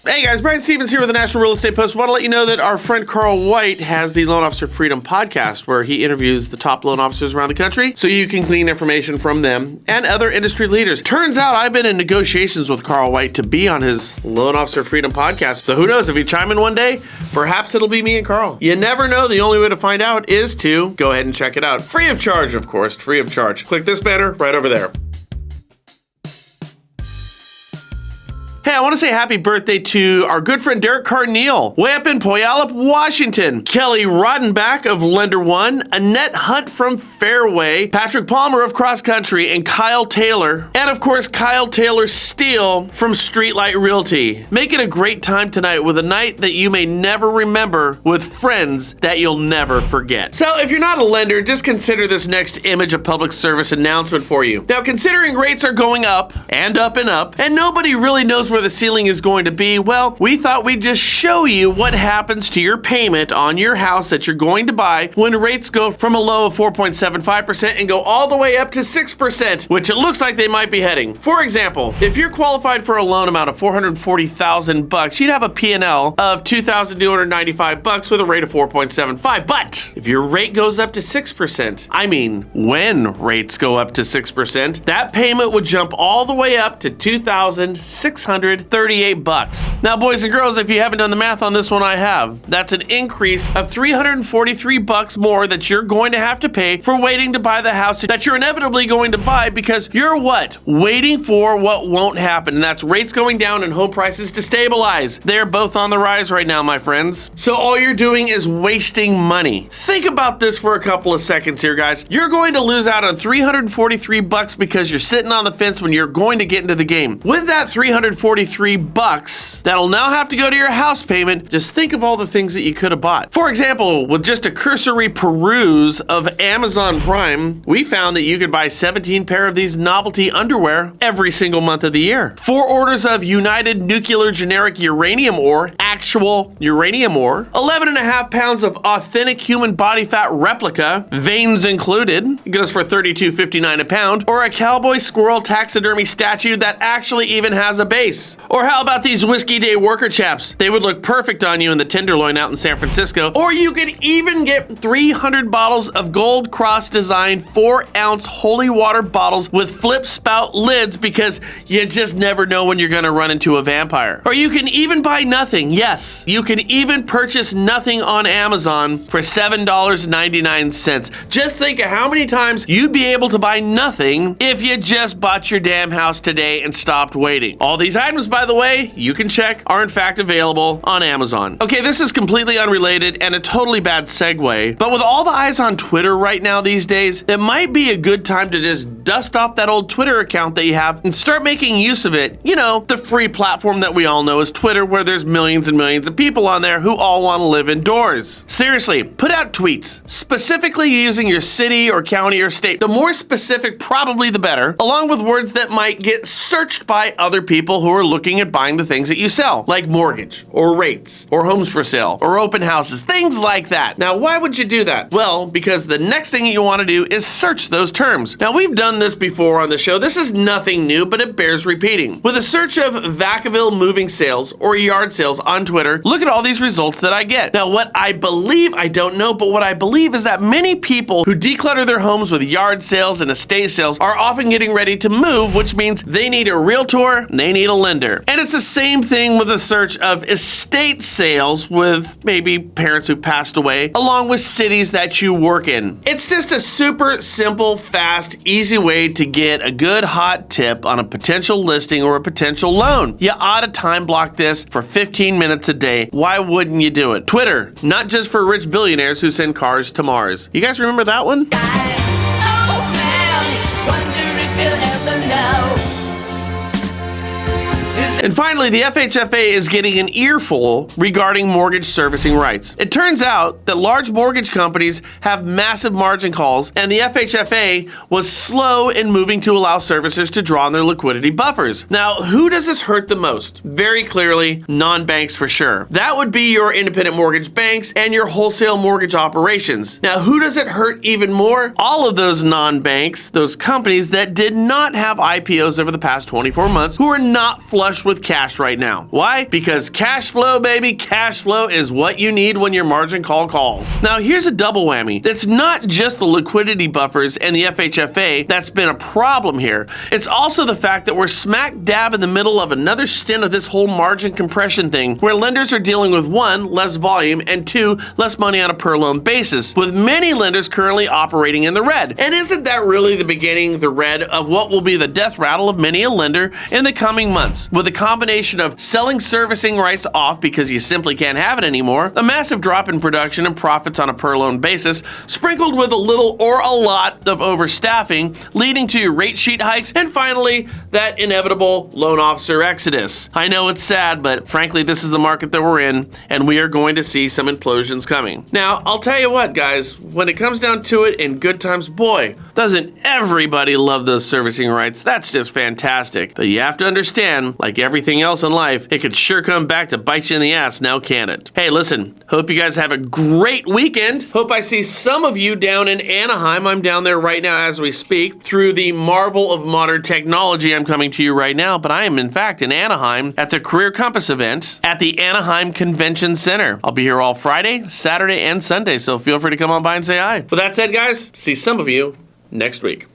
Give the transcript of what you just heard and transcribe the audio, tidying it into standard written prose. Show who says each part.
Speaker 1: Hey guys, Brian Stevens here with the National Real Estate Post. Want to let you know that our friend Carl White has the Loan Officer Freedom podcast where he interviews the top loan officers around the country so you can glean information from them and other industry leaders. Turns out I've been in negotiations with Carl White to be on his Loan Officer Freedom podcast. So who knows, if you chime in one day, perhaps it'll be me and Carl. You never know. The only way to find out is to go ahead and check it out. Free of charge, of course, free of charge. Click this banner right over there. Hey, I want to say happy birthday to our good friend Derek Carneal, way up in Puyallup, Washington. Kelly Rodenbach of Lender One, Annette Hunt from Fairway, Patrick Palmer of Cross Country, and Kyle Taylor. And of course, Kyle Taylor Steele from Streetlight Realty. Make it a great time tonight with a night that you may never remember with friends that you'll never forget. So if you're not a lender, just consider this next image a public service announcement for you. Now, considering rates are going up and up and up, and nobody really knows where the ceiling is going to be, well, we thought we'd just show you what happens to your payment on your house that you're going to buy when rates go from a low of 4.75% and go all the way up to 6%, which it looks like they might be heading. For example, if you're qualified for a loan amount of $440,000, you'd have a P&L of $2,295 with a rate of 4.75. But if your rate goes up to 6%, I mean, when rates go up to 6%, that payment would jump all the way up to $2,638. Now, boys and girls, if you haven't done the math on this one, I have. That's an increase of $343 more that you're going to have to pay for waiting to buy the house that you're inevitably going to buy because you're what? Waiting for what won't happen. And that's rates going down and home prices to stabilize. They're both on the rise right now, my friends. So all you're doing is wasting money. Think about this for a couple of seconds here, guys. You're going to lose out on $343 because you're sitting on the fence when you're going to get into the game. With that $343 that'll now have to go to your house payment, just think of all the things that you could have bought. For example, with just a cursory peruse of Amazon Prime, we found that you could buy 17 pair of these novelty underwear every single month of the year. 4 orders of United Nuclear Generic Uranium Ore, actual uranium ore, 11.5 pounds of authentic human body fat replica, veins included, it goes for $32.59 a pound, or a cowboy squirrel taxidermy statue that actually even has a base. Or how about these Whiskey Day worker chaps? They would look perfect on you in the Tenderloin out in San Francisco. Or you could even get 300 bottles of Gold Cross designed 4-ounce holy water bottles with flip spout lids because you just never know when you're gonna run into a vampire. Or you can even buy nothing. Yes, you can even purchase nothing on Amazon for $7.99. Just think of how many times you'd be able to buy nothing if you just bought your damn house today and stopped waiting. All these items, by the way, you can check, are in fact available on Amazon. Okay, this is completely unrelated and a totally bad segue, but with all the eyes on Twitter right now these days, it might be a good time to just dust off that old Twitter account that you have and start making use of it. You know, the free platform that we all know is Twitter, where there's millions and millions of people on there who all want to live indoors. Seriously, put out tweets, specifically using your city or county or state. The more specific, probably the better, along with words that might get searched by other people who are looking at buying the things that you sell, like mortgage, or rates, or homes for sale, or open houses, things like that. Now, why would you do that? Well, because the next thing you want to do is search those terms. Now, we've done this before on the show. This is nothing new, but it bears repeating. With a search of Vacaville moving sales or yard sales on Twitter, look at all these results that I get. Now, what I believe, I don't know, but what I believe is that many people who declutter their homes with yard sales and estate sales are often getting ready to move, which means they need a realtor, they need a lender. And it's the same thing with a search of estate sales with maybe parents who passed away, along with cities that you work in. It's just a super simple, fast, easy way to get a good hot tip on a potential listing or a potential loan. You ought to time block this for 15 minutes a day. Why wouldn't you do it? Twitter, not just for rich billionaires who send cars to Mars. You guys remember that one?
Speaker 2: Oh man, wonder if you'll ever know.
Speaker 1: And finally, the FHFA is getting an earful regarding mortgage servicing rights. It turns out that large mortgage companies have massive margin calls, and the FHFA was slow in moving to allow servicers to draw on their liquidity buffers. Now, who does this hurt the most? Very clearly, non-banks for sure. That would be your independent mortgage banks and your wholesale mortgage operations. Now, who does it hurt even more? All of those non-banks, those companies that did not have IPOs over the past 24 months, who are not flush with with cash right now. Why? Because cash flow, baby, cash flow is what you need when your margin call calls. Now, here's a double whammy. It's not just the liquidity buffers and the FHFA that's been a problem here. It's also the fact that we're smack dab in the middle of another stint of this whole margin compression thing, where lenders are dealing with 1, less volume, and 2, less money on a per loan basis, with many lenders currently operating in the red. And isn't that really the beginning, the red, of what will be the death rattle of many a lender in the coming months? With a combination of selling servicing rights off because you simply can't have it anymore, a massive drop in production and profits on a per loan basis, sprinkled with a little or a lot of overstaffing, leading to rate sheet hikes, and finally, that inevitable loan officer exodus. I know it's sad, but frankly, this is the market that we're in, and we are going to see some implosions coming. Now, I'll tell you what, guys, when it comes down to it, in good times, boy, doesn't everybody love those servicing rights? That's just fantastic. But you have to understand, like everything else in life, it could sure come back to bite you in the ass now, can't it? Hey, listen, hope you guys have a great weekend. Hope I see some of you down in Anaheim. I'm down there right now as we speak. Through the marvel of modern technology, I'm coming to you right now, but I am in fact in Anaheim at the Career Compass event at the Anaheim Convention Center. I'll be here all Friday, Saturday, and Sunday, so feel free to come on by and say hi. With that said, guys, see some of you next week.